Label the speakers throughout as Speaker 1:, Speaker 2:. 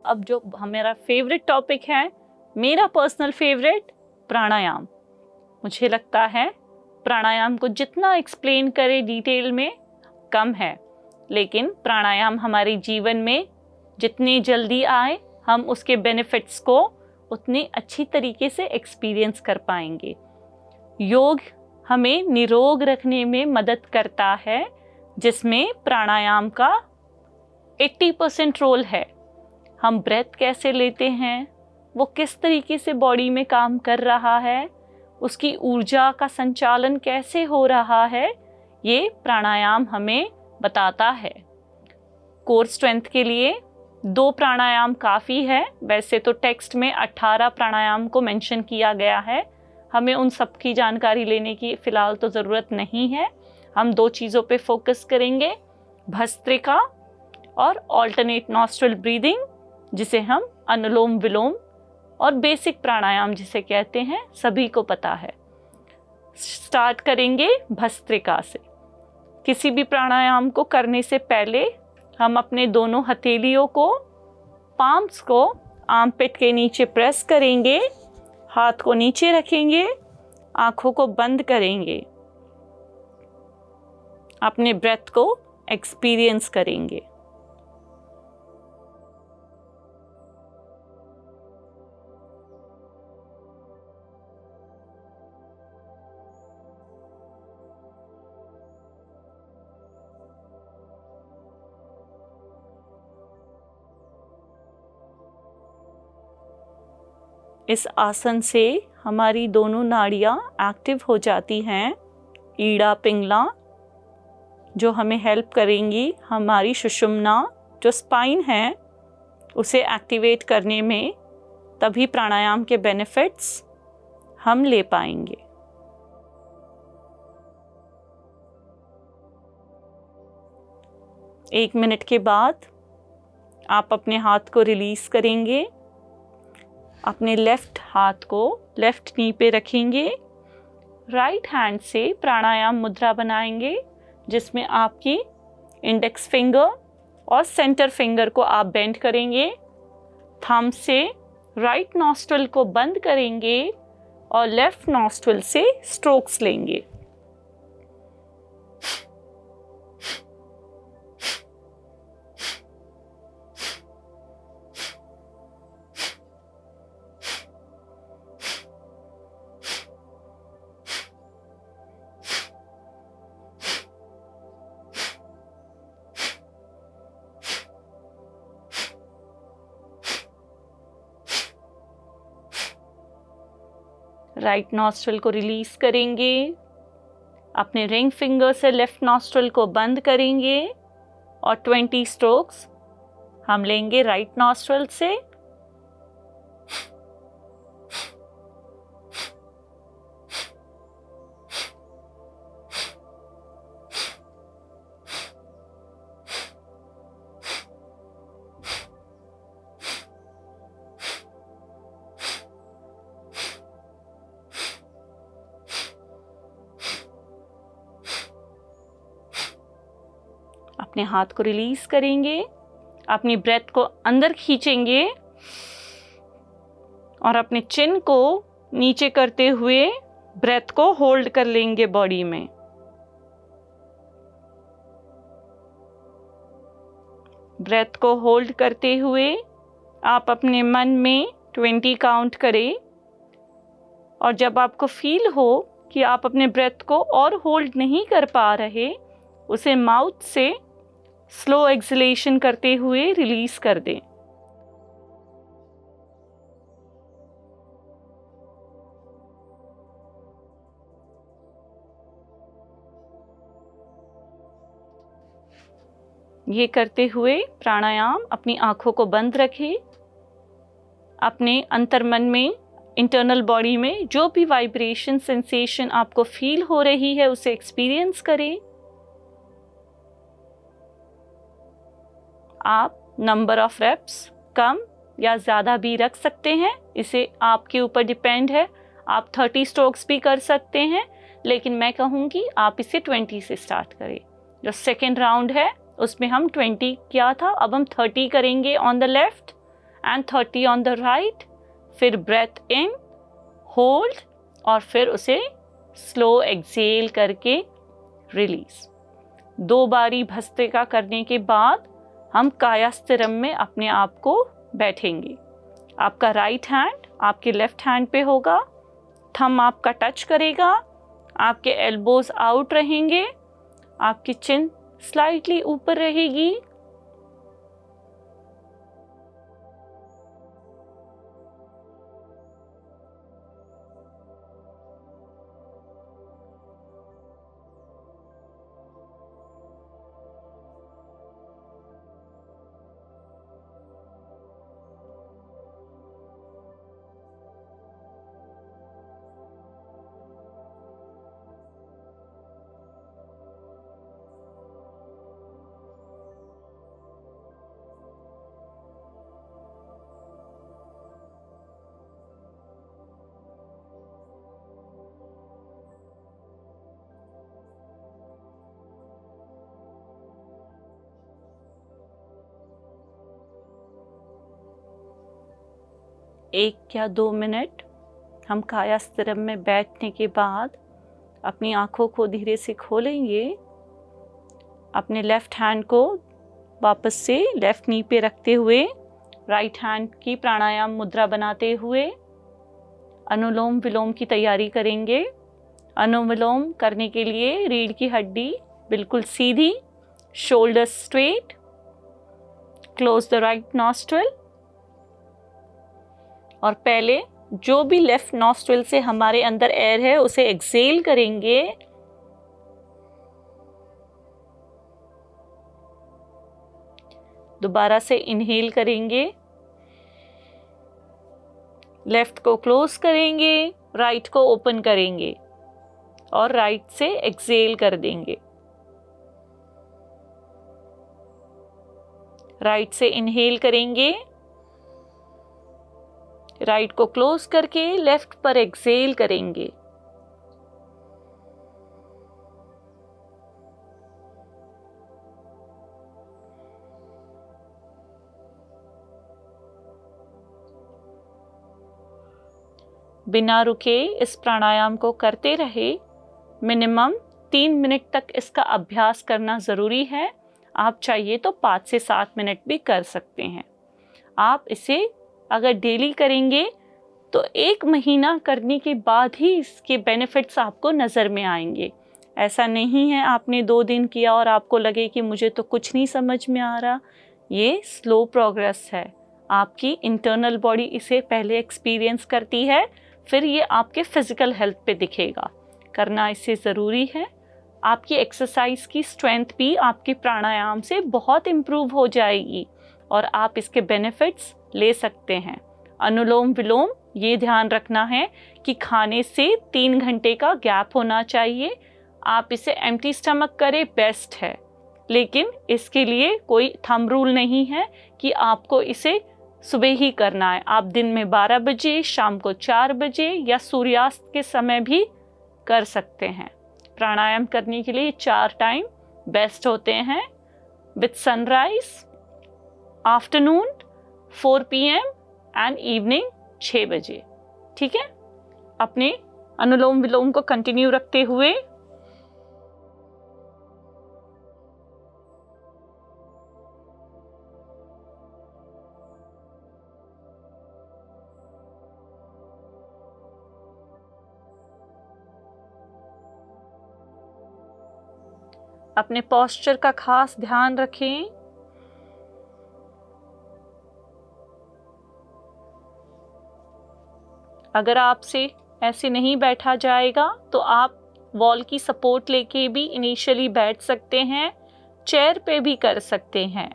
Speaker 1: अब जो हमारा फेवरेट टॉपिक है, मेरा पर्सनल फेवरेट, प्राणायाम। मुझे लगता है प्राणायाम को जितना एक्सप्लेन करें डिटेल में कम है, लेकिन प्राणायाम हमारे जीवन में जितनी जल्दी आए हम उसके बेनिफिट्स को उतनी अच्छी तरीके से एक्सपीरियंस कर पाएंगे। योग हमें निरोग रखने में मदद करता है, जिसमें प्राणायाम का 80% रोल है। हम ब्रेथ कैसे लेते हैं, वो किस तरीके से बॉडी में काम कर रहा है, उसकी ऊर्जा का संचालन कैसे हो रहा है, ये प्राणायाम हमें बताता है। कोर स्ट्रेंथ के लिए 2 प्राणायाम काफ़ी है। वैसे तो टेक्स्ट में 18 प्राणायाम को मेंशन किया गया है, हमें उन सब की जानकारी लेने की फ़िलहाल तो ज़रूरत नहीं है। हम 2 चीज़ों पे फोकस करेंगे, भस्त्रिका और ऑल्टरनेट नॉस्ट्रल ब्रीदिंग, जिसे हम अनुलोम विलोम और बेसिक प्राणायाम जिसे कहते हैं, सभी को पता है। स्टार्ट करेंगे भस्त्रिका से। किसी भी प्राणायाम को करने से पहले हम अपने दोनों हथेलियों को, पाम्स को आर्मपिट के नीचे प्रेस करेंगे, हाथ को नीचे रखेंगे, आंखों को बंद करेंगे, अपने ब्रेथ को एक्सपीरियंस करेंगे। इस आसन से हमारी दोनों नाड़ियाँ एक्टिव हो जाती हैं, ईड़ा पिंगला, जो हमें हेल्प करेंगी हमारी सुषुम्ना जो स्पाइन है उसे एक्टिवेट करने में। तभी प्राणायाम के बेनिफिट्स हम ले पाएंगे। एक मिनट के बाद आप अपने हाथ को रिलीज करेंगे, अपने लेफ्ट हाथ को लेफ्ट नी पे रखेंगे, राइट हैंड से प्राणायाम मुद्रा बनाएंगे, जिसमें आपकी इंडेक्स फिंगर और सेंटर फिंगर को आप बेंड करेंगे, थंब से राइट नॉस्ट्रल को बंद करेंगे और लेफ्ट नॉस्ट्रल से स्ट्रोक्स लेंगे। राइट नॉस्ट्रल को रिलीज करेंगे, अपने रिंग फिंगर से लेफ्ट नॉस्ट्रल को बंद करेंगे और 20 स्ट्रोक्स हम लेंगे राइट नॉस्ट्रल से। अपने हाथ को रिलीज करेंगे, अपनी ब्रेथ को अंदर खींचेंगे और अपने चिन को नीचे करते हुए ब्रेथ को होल्ड कर लेंगे बॉडी में। ब्रेथ को होल्ड करते हुए आप अपने मन में 20 काउंट करें और जब आपको फील हो कि आप अपने ब्रेथ को और होल्ड नहीं कर पा रहे, उसे माउथ से स्लो एक्सलेशन करते हुए रिलीज कर दें। ये करते हुए प्राणायाम अपनी आंखों को बंद रखें, अपने अंतर्मन में, इंटरनल बॉडी में जो भी वाइब्रेशन सेंसेशन आपको फील हो रही है उसे एक्सपीरियंस करें। आप नंबर ऑफ रेप्स कम या ज़्यादा भी रख सकते हैं, इसे आपके ऊपर डिपेंड है। आप 30 स्ट्रोक्स भी कर सकते हैं, लेकिन मैं कहूँगी आप इसे 20 से स्टार्ट करें। जो सेकेंड राउंड है उसमें हम 20 किया था, अब हम 30 करेंगे on the left and 30 on the right. फिर ब्रेथ इन, होल्ड और फिर उसे स्लो एक्सेल करके रिलीज। 2 बारी भस्त्रिका करने के बाद हम कायास्थिरम में अपने आप को बैठेंगे। आपका राइट हैंड आपके लेफ्ट हैंड पे होगा, थंब आपका टच करेगा, आपके एल्बोज आउट रहेंगे, आपकी चिन स्लाइटली ऊपर रहेगी। एक या 2 मिनट हम कायास्थिरम में बैठने के बाद अपनी आँखों को धीरे से खोलेंगे। अपने लेफ्ट हैंड को वापस से लेफ्ट नी पे रखते हुए राइट हैंड की प्राणायाम मुद्रा बनाते हुए अनुलोम विलोम की तैयारी करेंगे। अनुलोम विलोम करने के लिए रीढ़ की हड्डी बिल्कुल सीधी, shoulder straight, close the right nostril और पहले जो भी लेफ्ट नॉस्ट्रिल से हमारे अंदर एयर है उसे एक्सेल करेंगे। दोबारा से इनहेल करेंगे, लेफ्ट को क्लोज करेंगे, राइट को ओपन करेंगे और राइट से एक्सेल कर देंगे। राइट से इनहेल करेंगे, राइट को क्लोज करके लेफ्ट पर एक्सेल करेंगे। बिना रुके इस प्राणायाम को करते रहे। मिनिमम 3 मिनट तक इसका अभ्यास करना ज़रूरी है। आप चाहिए तो 5 से 7 मिनट भी कर सकते हैं। आप इसे अगर डेली करेंगे तो 1 महीना करने के बाद ही इसके बेनिफिट्स आपको नज़र में आएंगे। ऐसा नहीं है आपने 2 दिन किया और आपको लगे कि मुझे तो कुछ नहीं समझ में आ रहा। ये स्लो प्रोग्रेस है। आपकी इंटरनल बॉडी इसे पहले एक्सपीरियंस करती है, फिर ये आपके फिजिकल हेल्थ पे दिखेगा। करना इससे ज़रूरी है। आपकी एक्सरसाइज की स्ट्रेंथ भी आपके प्राणायाम से बहुत इम्प्रूव हो जाएगी और आप इसके बेनिफिट्स ले सकते हैं। अनुलोम विलोम ये ध्यान रखना है कि खाने से 3 घंटे का गैप होना चाहिए। आप इसे एम्प्टी स्टमक करें बेस्ट है, लेकिन इसके लिए कोई थंब रूल नहीं है कि आपको इसे सुबह ही करना है। आप दिन में 12 बजे, शाम को 4 बजे या सूर्यास्त के समय भी कर सकते हैं। प्राणायाम करने के लिए 4 टाइम बेस्ट होते हैं, with sunrise, afternoon 4 PM and evening 6 बजे। ठीक है, अपने अनुलोम विलोम को कंटिन्यू रखते हुए अपने पोस्चर का खास ध्यान रखें। अगर आपसे ऐसे नहीं बैठा जाएगा तो आप वॉल की सपोर्ट लेके भी इनिशियली बैठ सकते हैं, चेयर पे भी कर सकते हैं।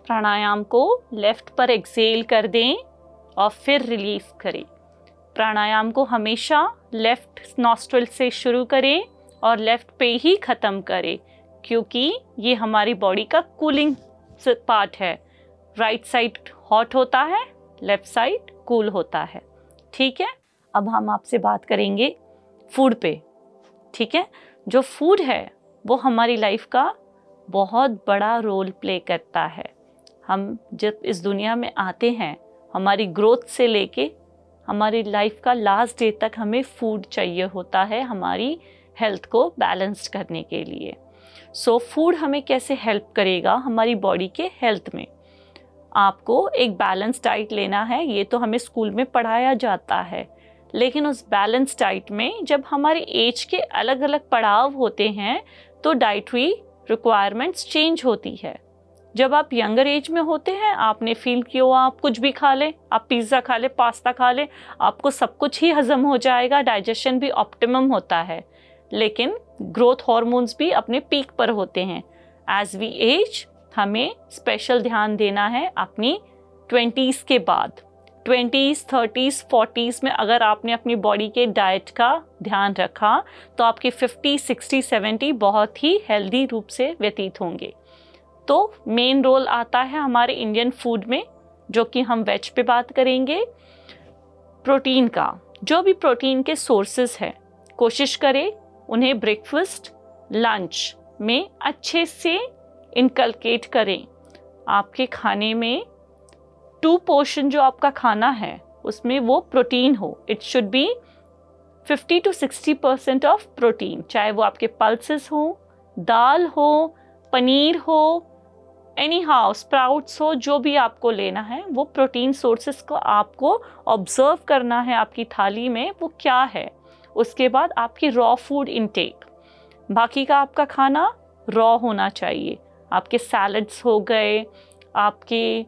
Speaker 1: प्राणायाम को लेफ्ट पर एक्सेल कर दें और फिर रिलीज करें। प्राणायाम को हमेशा लेफ्ट नॉस्ट्रिल से शुरू करें और लेफ्ट पे ही ख़त्म करें, क्योंकि ये हमारी बॉडी का कूलिंग पार्ट है। राइट साइड हॉट होता है, लेफ्ट साइड कूल होता है। ठीक है, अब हम आपसे बात करेंगे फूड पे। ठीक है, जो फूड है वो हमारी लाइफ का बहुत बड़ा रोल प्ले करता है। हम जब इस दुनिया में आते हैं, हमारी ग्रोथ से लेके हमारी लाइफ का लास्ट डे तक हमें फूड चाहिए होता है हमारी हेल्थ को बैलेंस्ड करने के लिए। सो फूड हमें कैसे हेल्प करेगा हमारी बॉडी के हेल्थ में? आपको एक बैलेंस डाइट लेना है, ये तो हमें स्कूल में पढ़ाया जाता है, लेकिन उस बैलेंस डाइट में जब हमारे एज के अलग अलग पड़ाव होते हैं तो डाइटरी रिक्वायरमेंट्स चेंज होती है। जब आप यंगर एज में होते हैं, आपने फील किया आप कुछ भी खा लें, आप पिज़्ज़ा खा लें, पास्ता खा लें, आपको सब कुछ ही हजम हो जाएगा, डाइजेशन भी ऑप्टिमम होता है। लेकिन ग्रोथ हार्मोन्स भी अपने पीक पर होते हैं। एज वी एज हमें स्पेशल ध्यान देना है अपनी 20s के बाद। 20s, 30s, 40s में अगर आपने अपनी बॉडी के डाइट का ध्यान रखा तो आपके 50, 60, 70 बहुत ही हेल्दी रूप से व्यतीत होंगे। तो मेन रोल आता है हमारे इंडियन फूड में, जो कि हम वेज पे बात करेंगे। प्रोटीन का, जो भी प्रोटीन के सोर्सेस हैं, कोशिश करें उन्हें ब्रेकफास्ट, लंच में अच्छे से इनकलकेट करें। आपके खाने में 2 पोर्शन जो आपका खाना है उसमें वो प्रोटीन हो। It should be 50 to 60% of protein, चाहे वो आपके पल्सेस हो, दाल हो, पनीर हो, एनी हाउ स्प्राउट्स हो, जो भी आपको लेना है वो प्रोटीन सोर्सेस को आपको ऑब्जर्व करना है आपकी थाली में वो क्या है। उसके बाद आपकी रॉ फूड इनटेक, बाकी का आपका खाना रॉ होना चाहिए। आपके सैलड्स हो गए, आपकी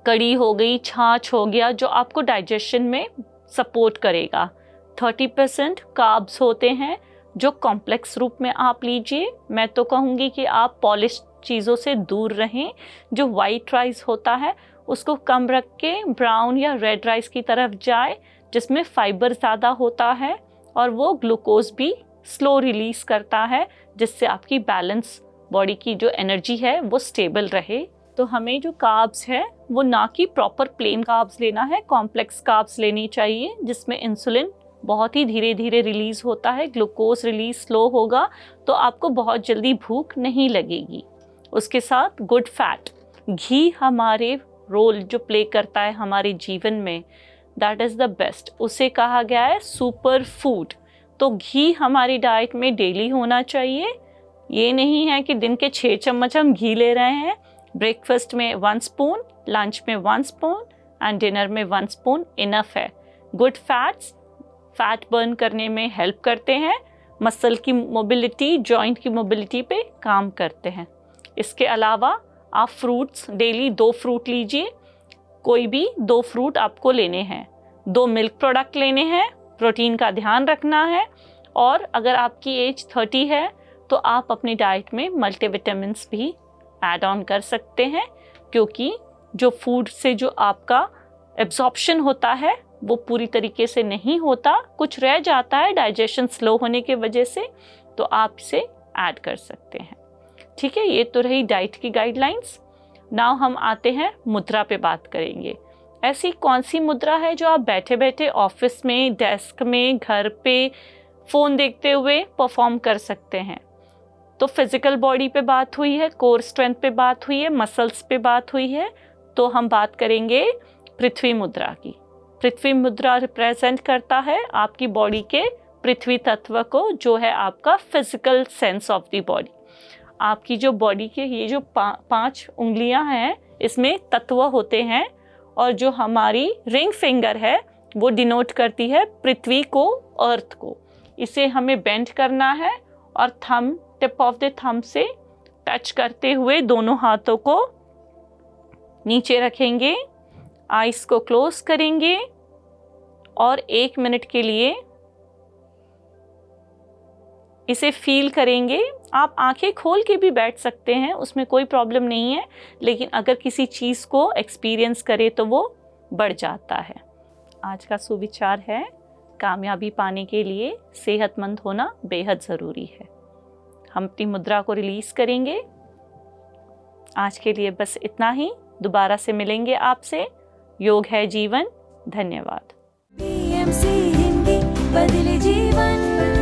Speaker 1: कड़ी हो गई, छाछ हो गया, जो आपको डाइजेशन में सपोर्ट करेगा। 30% कार्ब्स होते हैं जो कॉम्प्लेक्स रूप में आप लीजिए। मैं तो कहूँगी कि आप पॉलिश चीज़ों से दूर रहें। जो वाइट राइस होता है उसको कम रख के ब्राउन या रेड राइस की तरफ जाए, जिसमें फाइबर ज़्यादा होता है और वो ग्लूकोज भी स्लो रिलीज़ करता है, जिससे आपकी बैलेंस बॉडी की जो एनर्जी है वो स्टेबल रहे। तो हमें जो कार्ब्स है वो ना कि प्रॉपर प्लेन कार्ब्स लेना है, कॉम्प्लेक्स कार्ब्स लेनी चाहिए, जिसमें इंसुलिन बहुत ही धीरे धीरे रिलीज़ होता है, ग्लूकोज रिलीज स्लो होगा, तो आपको बहुत जल्दी भूख नहीं लगेगी। उसके साथ गुड फैट, घी हमारे रोल जो प्ले करता है हमारे जीवन में, दैट इज़ द बेस्ट। उसे कहा गया है सुपर फूड। तो घी हमारी डाइट में डेली होना चाहिए। ये नहीं है कि दिन के 6 चम्मच हम घी ले रहे हैं। ब्रेकफास्ट में 1 स्पून, लंच में 1 स्पून एंड डिनर में 1 स्पून इनफ है। गुड फैट्स फैट बर्न करने में हेल्प करते हैं, मसल की मोबिलिटी, जॉइंट की मोबिलिटी पे काम करते हैं। इसके अलावा आप फ्रूट्स डेली 2 फ्रूट लीजिए, कोई भी 2 फ्रूट आपको लेने हैं। 2 मिल्क प्रोडक्ट लेने हैं, प्रोटीन का ध्यान रखना है। और अगर आपकी एज 30 है तो आप अपनी डाइट में मल्टीविटामिन्स भी ऐड ऑन कर सकते हैं, क्योंकि जो फूड से जो आपका एब्जॉर्प्शन होता है वो पूरी तरीके से नहीं होता, कुछ रह जाता है डाइजेशन स्लो होने की वजह से, तो आप इसे ऐड कर सकते हैं। ठीक है, ये तो रही डाइट की गाइडलाइंस। नाउ हम आते हैं मुद्रा पे बात करेंगे। ऐसी कौन सी मुद्रा है जो आप बैठे बैठे ऑफिस में, डेस्क में, घर पे फ़ोन देखते हुए परफॉर्म कर सकते हैं? तो फिजिकल बॉडी पे बात हुई है, कोर स्ट्रेंथ पे बात हुई है, मसल्स पे बात हुई है, तो हम बात करेंगे पृथ्वी मुद्रा की। पृथ्वी मुद्रा रिप्रेजेंट करता है आपकी बॉडी के पृथ्वी तत्व को, जो है आपका physical sense of the body. आपकी जो बॉडी के ये जो 5 उंगलियां हैं, इसमें तत्व होते हैं, और जो हमारी रिंग फिंगर है वो डिनोट करती है पृथ्वी को, अर्थ को। इसे हमें बेंड करना है और thumb, tip of the thumb से टच करते हुए दोनों हाथों को नीचे रखेंगे, आइज को क्लोज करेंगे और 1 मिनट के लिए इसे फील करेंगे। आप आंखें खोल के भी बैठ सकते हैं, उसमें कोई प्रॉब्लम नहीं है, लेकिन अगर किसी चीज़ को एक्सपीरियंस करे तो वो बढ़ जाता है। आज का सुविचार है, कामयाबी पाने के लिए सेहतमंद होना बेहद ज़रूरी है। हम अपनी मुद्रा को रिलीज़ करेंगे। आज के लिए बस इतना ही। दोबारा से मिलेंगे आपसे। योग है जीवन। धन्यवाद।
Speaker 2: PMC हिंदी बदले जीवन।